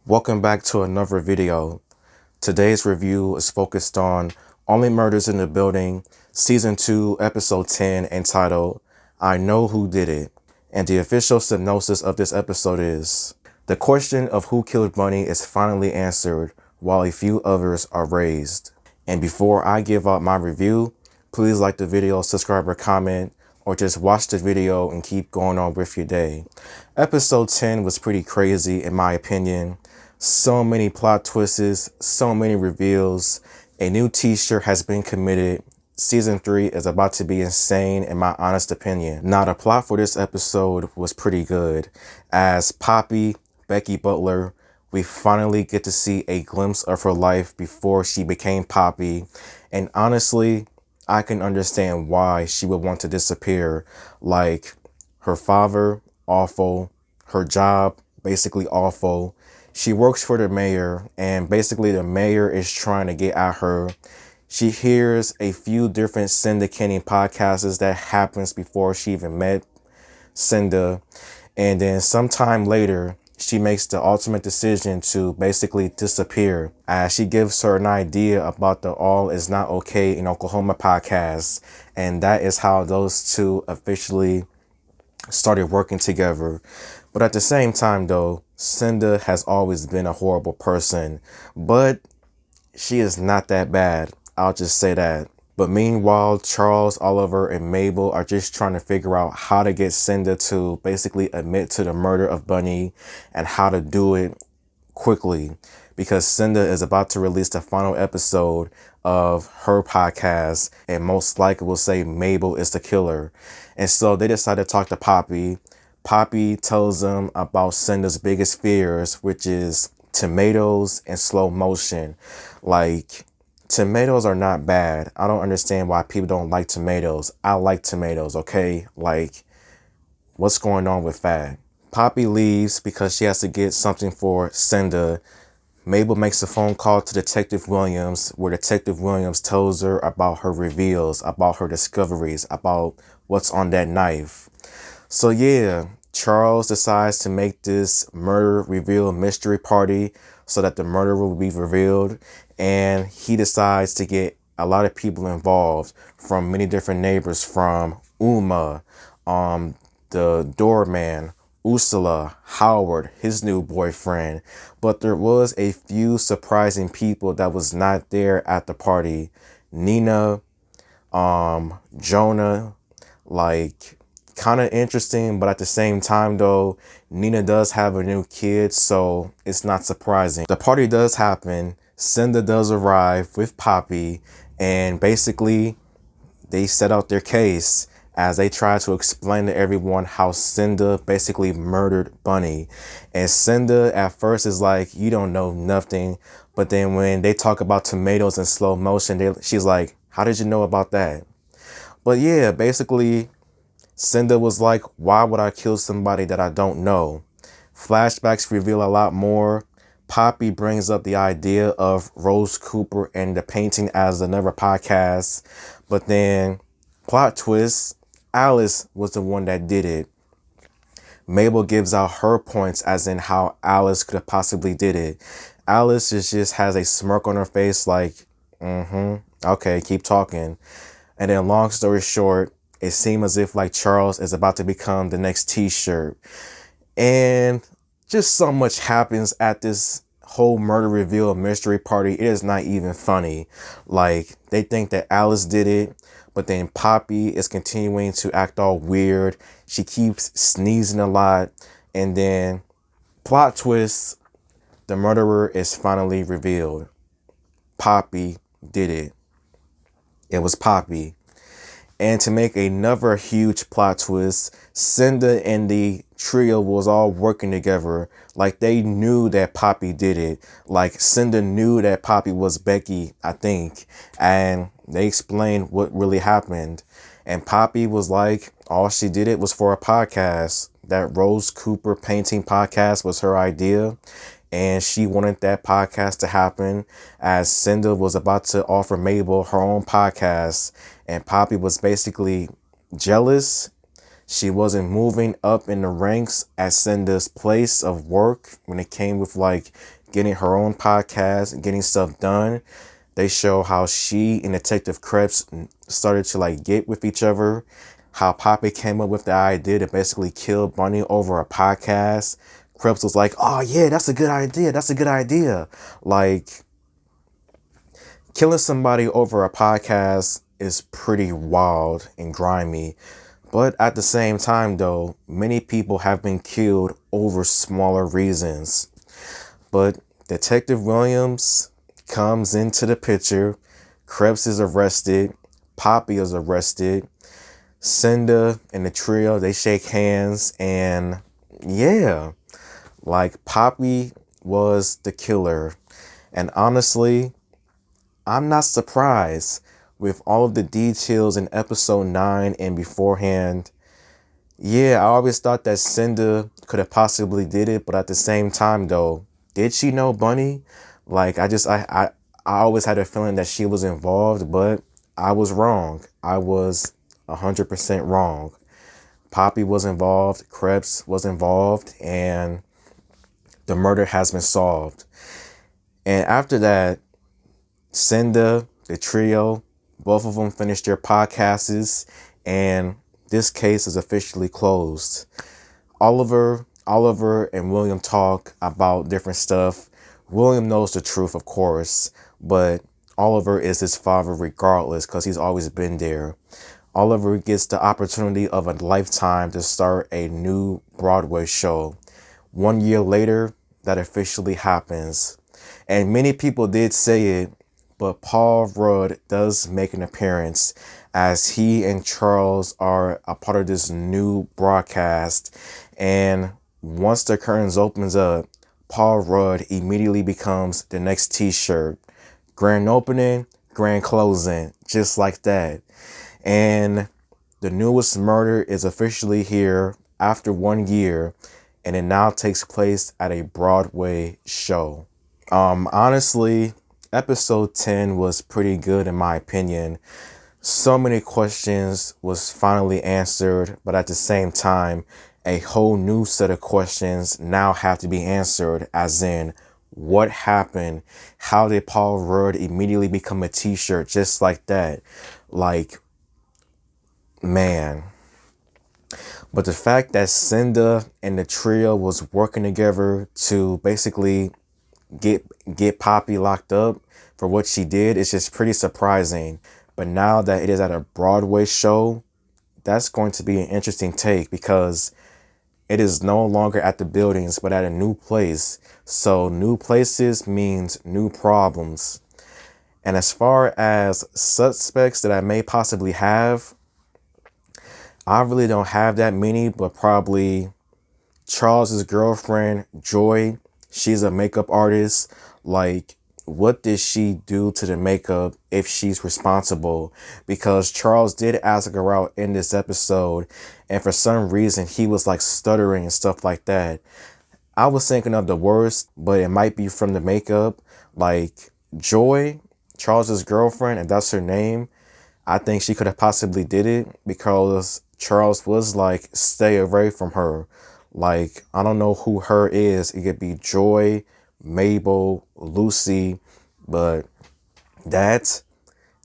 Welcome back to another video. Today's review is focused on Only Murders in the Building, Season 2, Episode 10, entitled, I Know Who Did It. And the official synopsis of this episode is, the question of who killed Bunny is finally answered, while a few others are raised. And before I give out my review, please like the video, subscribe or comment, or just watch the video and keep going on with your day. Episode 10 was pretty crazy in my opinion. So many plot twists, so many reveals. A new t-shirt has been committed. Season 3 is about to be insane in my honest opinion. Now the plot for this episode was pretty good. As Poppy, Becky Butler, we finally get to see a glimpse of her life before she became Poppy. And honestly, I can understand why she would want to disappear. Like, her father, awful. Her job, basically awful. She works for the mayor, and basically the mayor is trying to get at her. She hears a few different syndicating podcasts that happens before she even met Cinda. And then sometime later, she makes the ultimate decision to basically disappear, as she gives her an idea about the All Is Not Okay in Oklahoma podcast. And that is how those two officially started working together. But at the same time though, Cinda has always been a horrible person, but she is not that bad. I'll just say that. But meanwhile, Charles, Oliver, and Mabel are just trying to figure out how to get Cinda to basically admit to the murder of Bunny and how to do it quickly, because Cinda is about to release the final episode of her podcast and most likely will say Mabel is the killer. And so they decide to talk to Poppy. Poppy tells them about Cinda's biggest fears, which is tomatoes and slow motion. Like, tomatoes are not bad. I don't understand why people don't like tomatoes. I like tomatoes, okay? Like, what's going on with that? Poppy leaves because she has to get something for Cinda. Mabel makes a phone call to Detective Williams, where Detective Williams tells her about her reveals, about her discoveries, about what's on that knife. So yeah, Charles decides to make this murder reveal mystery party so that the murderer will be revealed. And he decides to get a lot of people involved from many different neighbors, from Uma, the doorman, Ursula, Howard, his new boyfriend. But there was a few surprising people that was not there at the party. Nina, Jonah, like, kind of interesting, but at the same time though, Nina does have a new kid, so it's not surprising. The party does happen. Cinda does arrive with Poppy, and basically they set out their case as they try to explain to everyone how Cinda basically murdered Bunny. And Cinda at first is like, you don't know nothing. But then when they talk about tomatoes in slow motion, she's like, how did you know about that? But yeah, basically, Cinda was like, why would I kill somebody that I don't know? Flashbacks reveal a lot more. Poppy brings up the idea of Rose Cooper and the painting as another podcast. But then, plot twist, Alice was the one that did it. Mabel gives out her points as in how Alice could have possibly did it. Alice just has a smirk on her face like, okay, keep talking. And then long story short, it seemed as if like Charles is about to become the next t-shirt. And just so much happens at this whole murder reveal mystery party. It is not even funny. Like, they think that Alice did it, but then Poppy is continuing to act all weird. She keeps sneezing a lot. And then, plot twist, the murderer is finally revealed. Poppy did it. It was Poppy. And to make another huge plot twist, Cinda and the trio was all working together. Like, they knew that Poppy did it. Like, Cinda knew that Poppy was Becky, I think. And they explained what really happened. And Poppy was like, all she did it was for a podcast. That Rose Cooper painting podcast was her idea. And she wanted that podcast to happen as Cinda was about to offer Mabel her own podcast. And Poppy was basically jealous. She wasn't moving up in the ranks at Cinda's place of work when it came with like getting her own podcast and getting stuff done. They show how she and Detective Krebs started to like get with each other. How Poppy came up with the idea to basically kill Bunny over a podcast. Krebs was like, "Oh yeah, that's a good idea. That's a good idea." Like, killing somebody over a podcast is pretty wild and grimy. But at the same time, though, many people have been killed over smaller reasons. But Detective Williams comes into the picture. Krebs is arrested. Poppy is arrested. Cinda and the trio, they shake hands. And yeah, like Poppy was the killer. And honestly, I'm not surprised with all of the details in episode 9 and beforehand. Yeah, I always thought that Cinda could have possibly did it, but at the same time though, did she know Bunny? Like I always had a feeling that she was involved, but I was wrong. I was 100% wrong. Poppy was involved, Krebs was involved, and the murder has been solved. And after that, Cinda, the trio, both of them finished their podcasts, and this case is officially closed. Oliver and William talk about different stuff. William knows the truth, of course, but Oliver is his father regardless because he's always been there. Oliver gets the opportunity of a lifetime to start a new Broadway show. 1 year later, that officially happens. And many people did say it, but Paul Rudd does make an appearance as he and Charles are a part of this new broadcast. And once the curtains opens up, Paul Rudd immediately becomes the next t-shirt. Grand opening, grand closing, just like that. And the newest murder is officially here after 1 year, and it now takes place at a Broadway show. Honestly, episode 10 was pretty good in my opinion. So many questions was finally answered, but at the same time, a whole new set of questions now have to be answered, as in, what happened? How did Paul Rudd immediately become a t-shirt just like that? Like, man. But the fact that Cinda and the trio was working together to basically get Poppy locked up for what she did is just pretty surprising. But now that it is at a Broadway show, that's going to be an interesting take because it is no longer at the buildings, but at a new place. So new places means new problems. And as far as suspects that I may possibly have, I really don't have that many, but probably Charles's girlfriend, Joy. She's a makeup artist. Like, what did she do to the makeup if she's responsible? Because Charles did ask her out in this episode, and for some reason he was like stuttering and stuff like that. I was thinking of the worst, but it might be from the makeup. Like, Joy, Charles's girlfriend, if that's her name, I think she could have possibly did it because Charles was like, stay away from her. Like, I don't know who her is. It could be Joy, Mabel, Lucy, but that's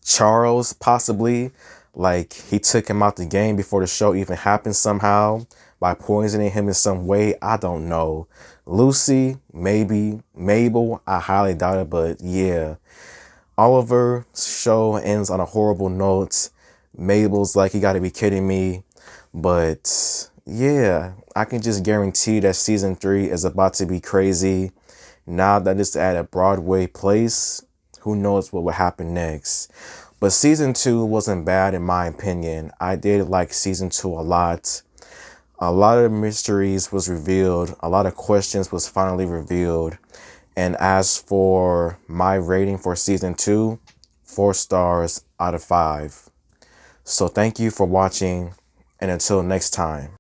Charles possibly. Like, he took him out the game before the show even happened somehow by poisoning him in some way. I don't know. Lucy, maybe. Mabel, I highly doubt it, but yeah. Oliver's show ends on a horrible note. Mabel's like, you gotta be kidding me. But yeah, I can just guarantee that season 3 is about to be crazy. Now that it's at a Broadway place, who knows what will happen next. But season 2 wasn't bad in my opinion. I did like season 2 a lot. A lot of mysteries was revealed. A lot of questions was finally revealed. And as for my rating for season 2, 4 stars out of 5. So thank you for watching, and until next time.